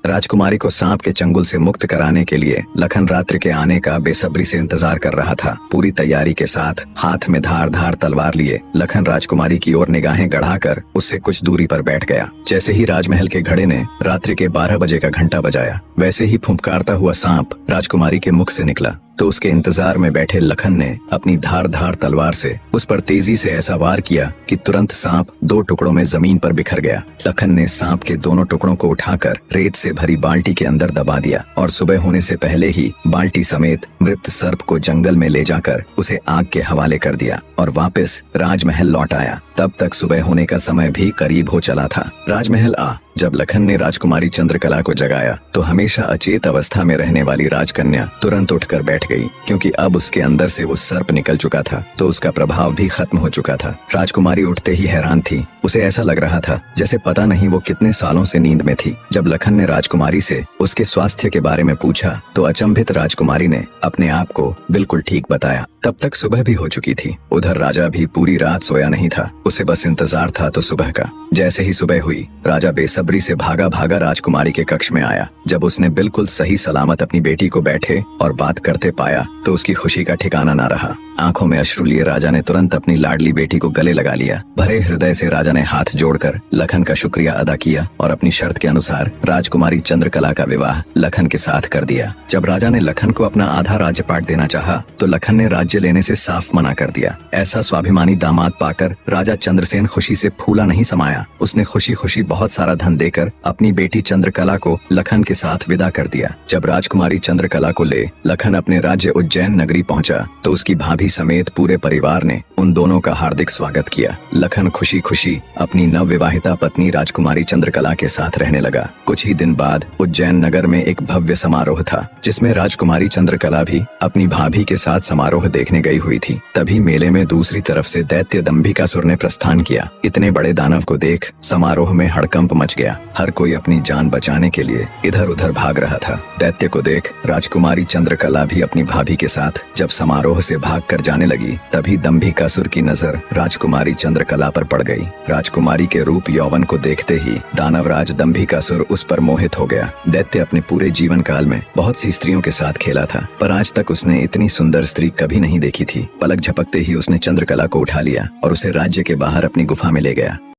राजकुमारी को सांप के चंगुल से मुक्त कराने के लिए लखन रात्रि के आने का बेसब्री से इंतजार कर रहा था। पूरी तैयारी के साथ हाथ में धार तलवार लिए लखन राजकुमारी की ओर निगाहें गढ़ाकर उससे कुछ दूरी पर बैठ गया। जैसे ही राजमहल के घड़े ने रात्रि के 12 बजे का घंटा बजाया, वैसे ही फुंफकारता हुआ सांप राजकुमारी के मुख से निकला तो उसके इंतजार में बैठे लखन ने अपनी धार तलवार से उस पर तेजी से ऐसा वार किया कि तुरंत सांप 2 टुकड़ों में जमीन पर बिखर गया। लखन ने सांप के दोनों टुकड़ों को उठाकर रेत से भरी बाल्टी के अंदर दबा दिया और सुबह होने से पहले ही बाल्टी समेत मृत सर्प को जंगल में ले जाकर उसे आग के हवाले कर दिया और वापस राजमहल लौट आया। तब तक सुबह होने का समय भी करीब हो चला था। राजमहल जब लखन ने राजकुमारी चंद्रकला को जगाया तो हमेशा अचेत अवस्था में रहने वाली राजकन्या तुरंत उठकर बैठ गई, क्योंकि अब उसके अंदर से वो सर्प निकल चुका था तो उसका प्रभाव भी खत्म हो चुका था। राजकुमारी उठते ही हैरान थी। उसे ऐसा लग रहा था जैसे पता नहीं वो कितने सालों से नींद में थी। जब लखन ने राजकुमारी से उसके स्वास्थ्य के बारे में पूछा तो अचंभित राजकुमारी ने अपने आप को बिल्कुल ठीक बताया। तब तक सुबह भी हो चुकी थी। उधर राजा भी पूरी रात सोया नहीं था। उसे बस इंतजार था तो सुबह का। जैसे ही सुबह हुई, राजा बेसब्री से भागा राजकुमारी के कक्ष में आया। जब उसने बिल्कुल सही सलामत अपनी बेटी को बैठे और बात करते पाया तो उसकी खुशी का ठिकाना न रहा। आंखों में अश्रु लिए राजा ने तुरंत अपनी लाडली बेटी को गले लगा लिया। भरे हृदय से राजा ने हाथ जोड़कर लखन का शुक्रिया अदा किया और अपनी शर्त के अनुसार राजकुमारी चंद्रकला का विवाह लखन के साथ कर दिया। जब राजा ने लखन को अपना आधा राज्यपाट देना चाहा तो लखन ने राज्य लेने से साफ मना कर दिया। ऐसा स्वाभिमानी दामाद पाकर राजा चंद्रसेन खुशी से फूला नहीं समाया। उसने खुशी खुशी बहुत सारा धन देकर अपनी बेटी चंद्रकला को लखन के साथ विदा कर दिया। जब राजकुमारी चंद्रकला को ले लखन अपने राज्य उज्जैन नगरी पहुंचा तो उसकी भाभी समेत पूरे परिवार ने उन दोनों का हार्दिक स्वागत किया। लखन खुशी खुशी अपनी नवविवाहिता पत्नी राजकुमारी चंद्रकला के साथ रहने लगा। कुछ ही दिन बाद उज्जैन नगर में एक भव्य समारोह था, जिसमें राजकुमारी चंद्रकला भी अपनी भाभी के साथ समारोह देखने गई हुई थी। तभी मेले में दूसरी तरफ से दैत्य दंभिकासुर ने प्रस्थान किया। इतने बड़े दानव को देख समारोह में हड़कंप मच गया। हर कोई अपनी जान बचाने के लिए इधर उधर भाग रहा था। दैत्य को देख राजकुमारी चंद्रकला भी अपनी भाभी के साथ जब समारोह से भागकर जाने लगी, तभी दंभिकासुर की नजर राजकुमारी चंद्रकला पर पड़ गई। राजकुमारी के रूप यौवन को देखते ही दानवराज दंभिकासुर उस पर मोहित हो गया। दैत्य अपने पूरे जीवन काल में बहुत सी स्त्रियों के साथ खेला था, पर आज तक उसने इतनी सुंदर स्त्री कभी नहीं देखी थी। पलक झपकते ही उसने चंद्रकला को उठा लिया और उसे राज्य के बाहर अपनी गुफा में ले गया।